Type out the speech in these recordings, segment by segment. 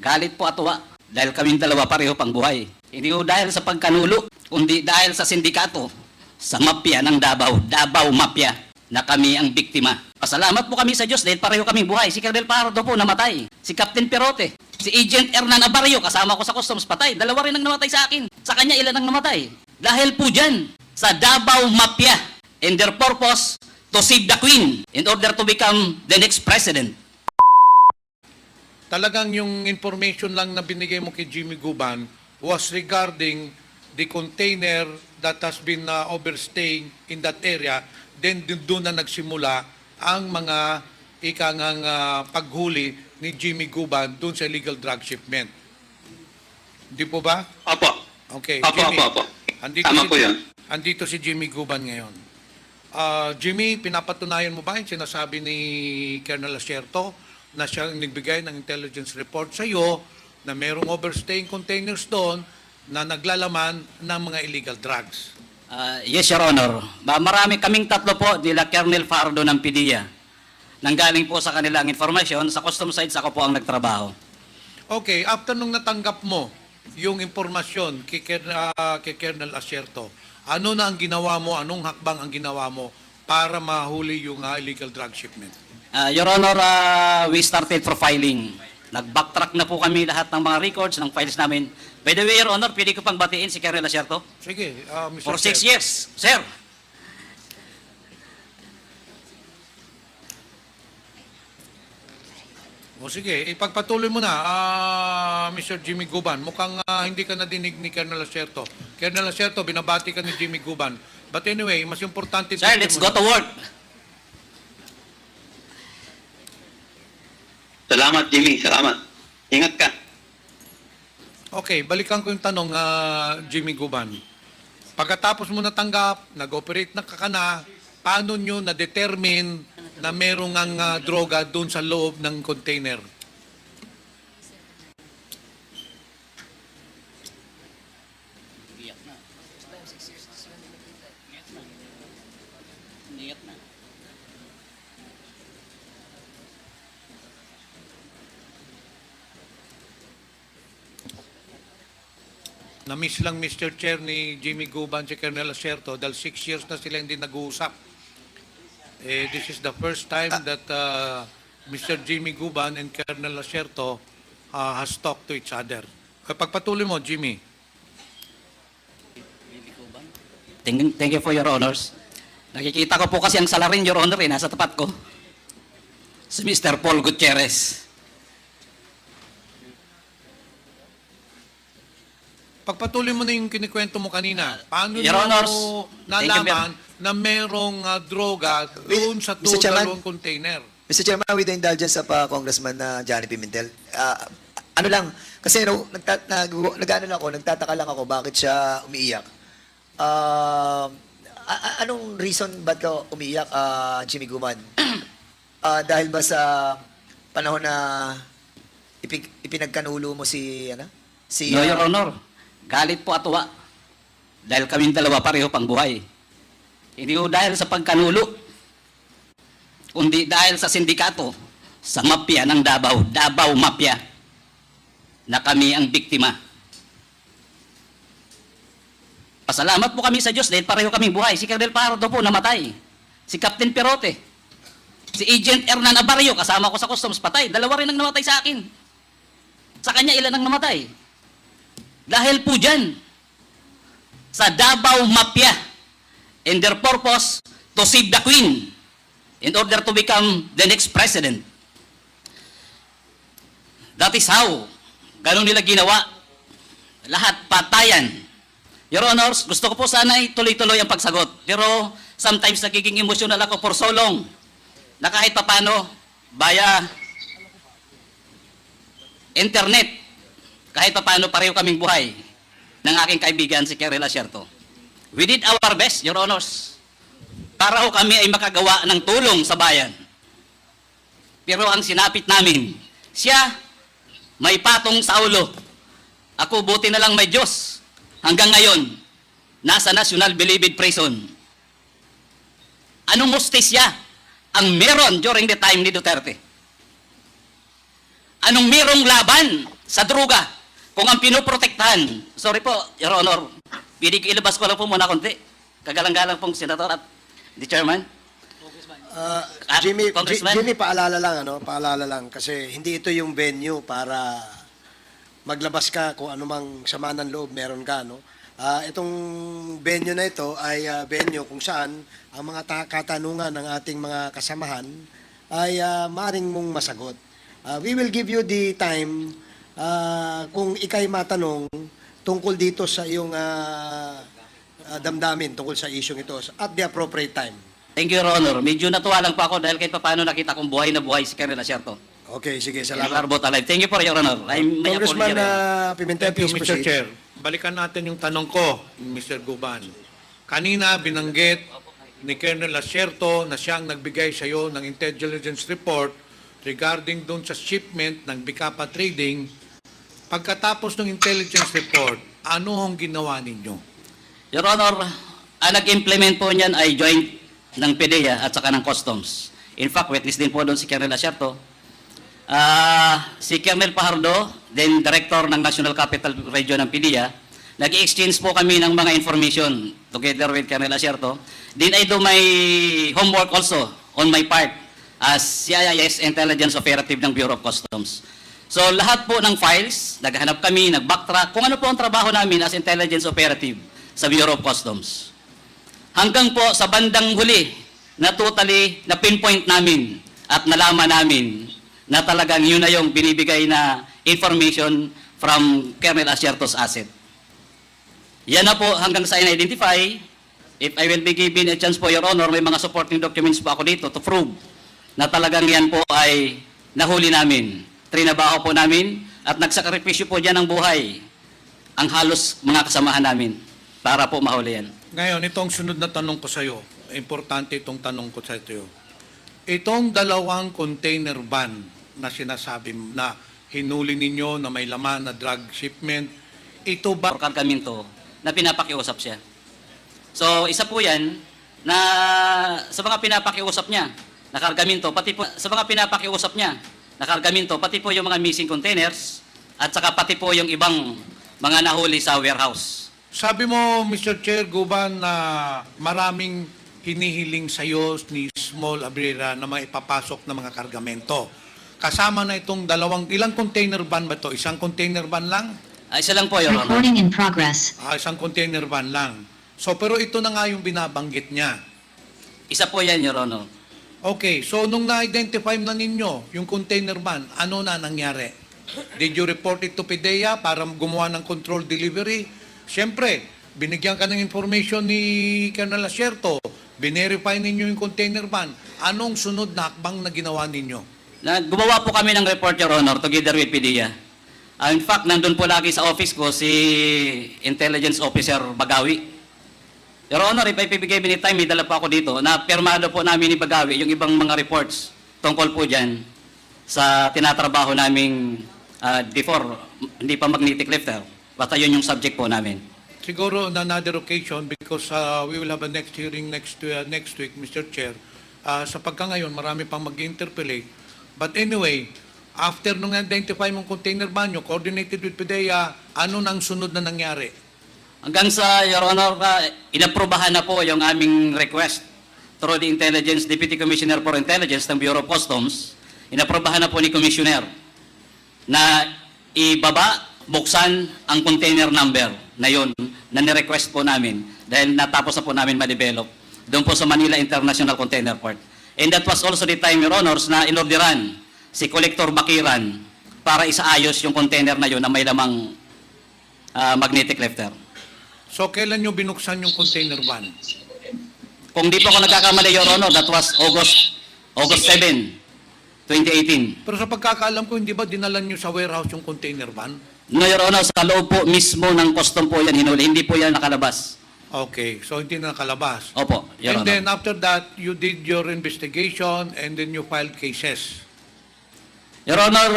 Galit po at tuwa dahil kaming dalawa pareho pang buhay. Hindi ko dahil sa pagkanulo, kundi dahil sa sindikato, sa mafia ng Davao, Davao Mafia, na kami ang biktima. Pasalamat po kami sa Diyos dahil pareho kaming buhay. Si Colonel Pardo po namatay. Si Captain Perote. Si Agent Hernan Abarrio, kasama ko sa customs, patay. Dalawa rin ang namatay sa akin. Sa kanya, ilan ang namatay? Dahil po dyan, sa Davao Mafia, and their purpose to save the Queen in order to become the next president. Talagang yung information lang na binigay mo kay Jimmy Guban was regarding the container that has been overstaying in that area. Then doon na nagsimula ang mga ikangang paghuli ni Jimmy Guban doon sa illegal drug shipment. Hindi po ba? Opo. Okay, Opo, Jimmy. opo. Andito Tama si, po yun. andito si Jimmy Guban ngayon. Jimmy, pinapatunayan mo ba yung sinasabi ni Colonel Asierto na siya ang nagbigay ng intelligence report sa iyo na mayroong overstaying containers doon na naglalaman ng mga illegal drugs? Yes, Your Honor. Marami kaming tatlo po, nila Colonel Fardo ng PDEA. Nanggaling po sa kanilang informasyon, sa custom sites ako po ang nagtrabaho. Okay, after nung natanggap mo yung impormasyon kay Colonel Asierto, ano na ang ginawa mo, anong hakbang ang ginawa mo para mahuli yung illegal drug shipment? Your Honor, we started profiling. Nag-backtrack na po kami lahat ng mga records ng files namin. By the way, Your Honor, pwede ko pang batiin si Colonel Asierto? Sige, Mr. For 6 Chair. years, sir. O sige, ipagpatuloy mo na, Mr. Jimmy Guban. Mukhang hindi ka nadinig ni Colonel Asierto. Colonel Asierto, binabati ka ni Jimmy Guban. But anyway, mas importante... Sir, let's go to work. Salamat, Jimmy. Salamat. Ingat ka. Okay, balikan ko yung tanong, Jimmy Guban. Pagkatapos mo natanggap, nag-operate na kakana, paano nyo na-determine na merong ang droga doon sa loob ng container? Na-miss lang Mr. Chair ni Jimmy Guban si Colonel Asierto dahil 6 years na sila hindi nag-uusap. This is the first time that Mr. Jimmy Guban and Colonel Asierto has talked to each other. Pagpatuloy mo, Jimmy. Thank you for your honors. Nakikita ko po kasi ang salarin, Your Honor, nasa tapat ko. Si Mr. Paul Gutierrez. Pagpatuloy mo na yung kinikwento mo kanina. Paano Your mo Honors, nalaman na merong droga doon sa Mr. Chairman. dalawang container? Mr. Chairman, with the indulgence of Congressman Johnny Pimentel, ano lang, kasi nagtataka lang ako bakit siya umiiyak. Anong reason ba't ka umiiyak, Jimmy Guman? Dahil ba sa panahon na ipinagkanulo mo si, No, Your Honor. Galit po at tuwa dahil kaming dalawa pareho pang buhay. Hindi ko dahil sa pagkanulo, kundi dahil sa sindikato, sa mafia ng Davao, Davao Mafia, na kami ang biktima. Pasalamat po kami sa Diyos dahil pareho kaming buhay. Si Colonel Pardo po namatay. Si Captain Perote. Si Agent Hernan Abarrio, kasama ko sa customs, patay. Dalawa rin ang namatay sa akin. Sa kanya, ilan ang namatay? Dahil po dyan, sa Davao Mafia, and their purpose to save the Queen in order to become the next president. That is how, ganun nila ginawa. Lahat patayan. Your Honors, gusto ko po sana tuloy-tuloy ang pagsagot. Pero sometimes nagiging emotional ako for so long na kahit papano, via internet, kahit paano pareho kaming buhay ng aking kaibigan si Colonel Asierto. We did our best, Your Honors, para ho kami ay makagawa ng tulong sa bayan. Pero ang sinapit namin, siya may patong sa ulo. Ako buti na lang may Diyos. Hanggang ngayon, nasa National Bilibid Prison. Anong mustisya ang meron during the time ni Duterte? Anong merong laban sa druga. Kung ang pinoprotektahan, sorry po, Your Honor, ilabas ko lang po muna konti. Kagalang-galang pong Senator at the Chairman. Jimmy, Congressman? Jimmy, paalala lang kasi hindi ito yung venue para maglabas ka kung anumang sama ng loob meron ka, no? Itong venue na ito ay venue kung saan ang mga katanungan ng ating mga kasamahan ay maaring mong masagot. We will give you the time kung ikay matanong tungkol dito sa iyong damdamin tungkol sa isyong ito at the appropriate time. Thank you, Your Honor. Medyo natuwa lang po ako dahil kahit paano nakita kong buhay na buhay si Colonel Asierto. Okay, sige, Salamat. salamat. Thank you for Your Honor. May Congressman apology rin. Pimentel, Thank you, please Mr. proceed. Chair. Balikan natin yung tanong ko, Mr. Guban. Kanina binanggit ni Colonel Asierto na siyang nagbigay sa iyo ng intelligence report regarding doon sa shipment ng Bicapa Trading. Pagkatapos ng intelligence report, ano hong ginawa ninyo? Your Honor, ang nag-implement po niyan ay joint ng PDEA at saka ng Customs. In fact, witness din po doon si Colonel Asierto. Si Colonel Pajardo, then Director ng National Capital Region ng PDEA, nag-exchange po kami ng mga information together with Colonel Asierto. Then I do my homework also on my part as CIS Intelligence Operative ng Bureau of Customs. So lahat po ng files, naghahanap kami, nag-backtrack, kung ano po ang trabaho namin as Intelligence Operative sa Bureau of Customs. Hanggang po sa bandang huli na totally na pinpoint namin at nalaman namin na talagang yun na yung binibigay na information from Colonel Asierto's asset. Yan na po hanggang sa in-identify. If I will be given a chance po, Your Honor, may mga supporting documents po ako dito to prove na talagang yan po ay nahuli namin. Trinabaho po namin at nagsakripisyo po dyan ng buhay ang halos mga kasamahan namin para po mahuli yan. Ngayon, itong sunod na tanong ko sa iyo, importante itong tanong ko sa iyo. Itong dalawang container van na sinasabi na hinuli ninyo na may laman na drug shipment, ito ba Or kargamento na pinapakiusap siya. So, isa po yan na sa mga pinapakiusap niya, nakargamento, pati po sa mga pinapakiusap niya, nakargamento, pati po yung mga missing containers at saka pati po yung ibang mga nahuli sa warehouse. Sabi mo, Mr. Chair Guban, na maraming hinihiling sa iyo ni Small Abrera na maipapasok na mga kargamento. Kasama na itong ilang container van ba ito? Isang container van lang? Isa lang po, Your Honor. Recording in progress. Isang container van lang. So, pero ito na nga yung binabanggit niya. Isa po yan, Your Honor. Okay, so nung na-identify na ninyo yung container van, ano na nangyari? Did you report it to PDEA para gumawa ng control delivery? Siyempre, binigyan ka ng information ni Colonel Asierto, binerify ninyo yung container van. Anong sunod na hakbang na ginawa ninyo? Gumawa po kami ng report, Your Honor, together with PDEA. In fact, nandun po lagi sa office ko si Intelligence Officer Bagawi. Your Honor, if I bibigay me time, may dala po ako dito na pirmado po namin ni Bagawi yung ibang mga reports tungkol po dyan sa tinatrabaho naming before, hindi pa magnetic lifter. Basta yun yung subject po namin. Siguro on another occasion, because we will have a next hearing next week, Mr. Chair. Sa pagka-ngayon, marami pang mag-interpellate. But anyway, after nung identify mong container van nyo, coordinated with PDEA, ano nang sunod na nangyari? Hanggang sa, Your Honor, inaprobahan na po yung aming request through the Deputy Commissioner for Intelligence ng Bureau of Customs. Inaprobahan na po ni Commissioner na buksan ang container number na yun na nirequest po namin dahil natapos na po namin ma-develop doon po sa Manila International Container Port. And that was also the time, Your Honors, na inorderan si Collector Bakiran para isaayos yung container na yun na may lamang magnetic lifter. So, kailan nyo binuksan yung container van? Kung di po ako nagkakamali, Your Honor, that was August 7, 2018. Pero sa pagkakaalam ko, hindi ba dinalan nyo sa warehouse yung container van? No, Your Honor, sa loob po mismo ng custom po yan hinuli. Hindi po yan nakalabas. Okay, so hindi na nakalabas. Opo, Your And Honor. then after that, you did your investigation and then you filed cases. Your Honor,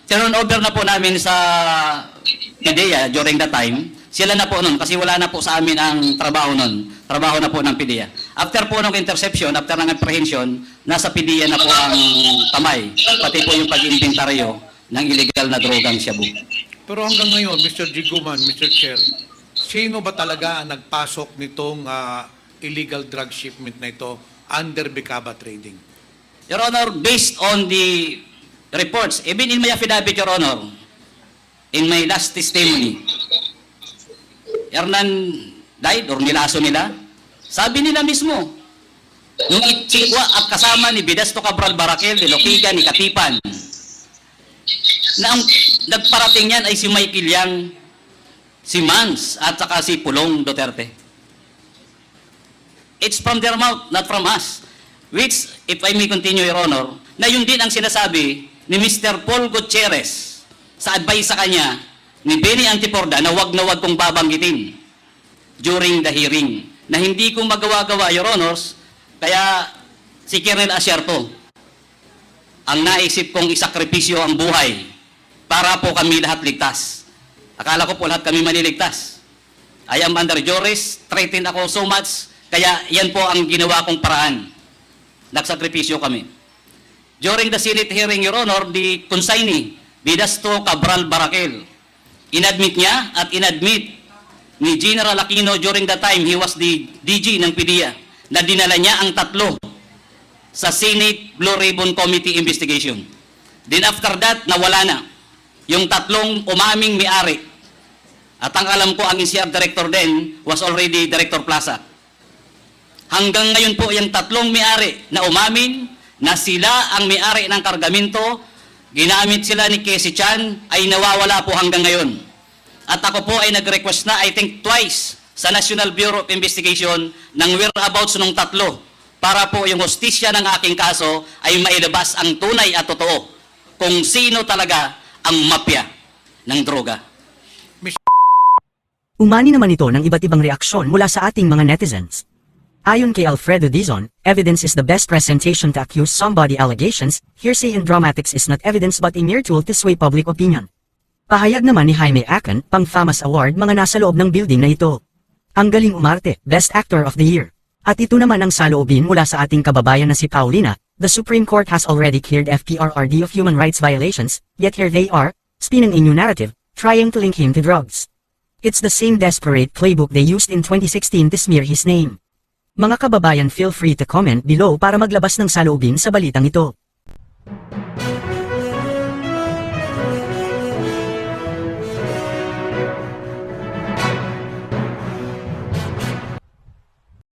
turn over na po namin sa PDEA during that time. Sila na po nun, kasi wala na po sa amin ang trabaho nun. Trabaho na po ng PDEA. After po ng interception, after ng apprehension, nasa PDEA na po ang kamay. Pati po yung pag-inventaryo ng illegal na drogang shabu. Pero hanggang ngayon, Mr. Jiguman, Mr. Chair, sino ba talaga ang nagpasok nitong illegal drug shipment na ito under Bicaba Trading? Your Honor, based on the reports, even in my affidavit, Your Honor, in my last testimony, Hernan died or nilaso nila, sabi nila mismo, nung itsikwa at kasama ni Bidasto Cabral Barakel, ni Loquiga, ni Katipan, na ang nagparating yan ay si Michael Yang, si Mans, at saka si Pulong Duterte. It's from their mouth, not from us. Which, if I may continue, Your Honor, na yun din ang sinasabi ni Mr. Paul Gutierrez sa advice sa kanya ni Benny Antiporda na wag kong babanggitin during the hearing. Na hindi ko magawa-gawa, Your Honors, kaya si Colonel Asierto ang naisip kong isakripisyo ang buhay para po kami lahat ligtas. Akala ko po lahat kami maliligtas. I am under duress, threatened ako so much, kaya yan po ang ginawa kong paraan. Nagsakripisyo kami. During the Senate hearing, Your Honor, the consignee, Bidasto Cabral Barakel, inadmit niya at inadmit ni General Aquino during the time he was the DG ng PDEA na dinala niya ang tatlo sa Senate Blue Ribbon Committee investigation. Then after that, nawala na. Yung tatlong umaming may-ari. At ang alam ko, ang NCR director din was already Director Plaza. Hanggang ngayon po, yung tatlong may-ari na umamin na sila ang may-ari ng kargamento, ginamit sila ni Casey Chan, ay nawawala po hanggang ngayon. At ako po ay nag-request na, I think twice, sa National Bureau of Investigation ng whereabouts nung tatlo para po yung hustisya ng aking kaso ay mailabas ang tunay at totoo kung sino talaga ang mafia ng droga. Umani naman ito ng iba't ibang reaksyon mula sa ating mga netizens. Ayon kay Alfredo Dizon, evidence is the best presentation to accuse somebody. Allegations, hearsay and dramatics is not evidence but a mere tool to sway public opinion. Pahayag naman ni Jaime Acan, pang FAMAS Award mga nasa loob ng building na ito. Ang galing umarte, Best Actor of the Year. At ito naman ang saloobin mula sa ating kababayan na si Paulina. The Supreme Court has already cleared FPRRD of human rights violations, yet here they are, spinning a new narrative, trying to link him to drugs. It's the same desperate playbook they used in 2016 to smear his name. Mga kababayan, feel free to comment below para maglabas ng saloobin sa balitang ito.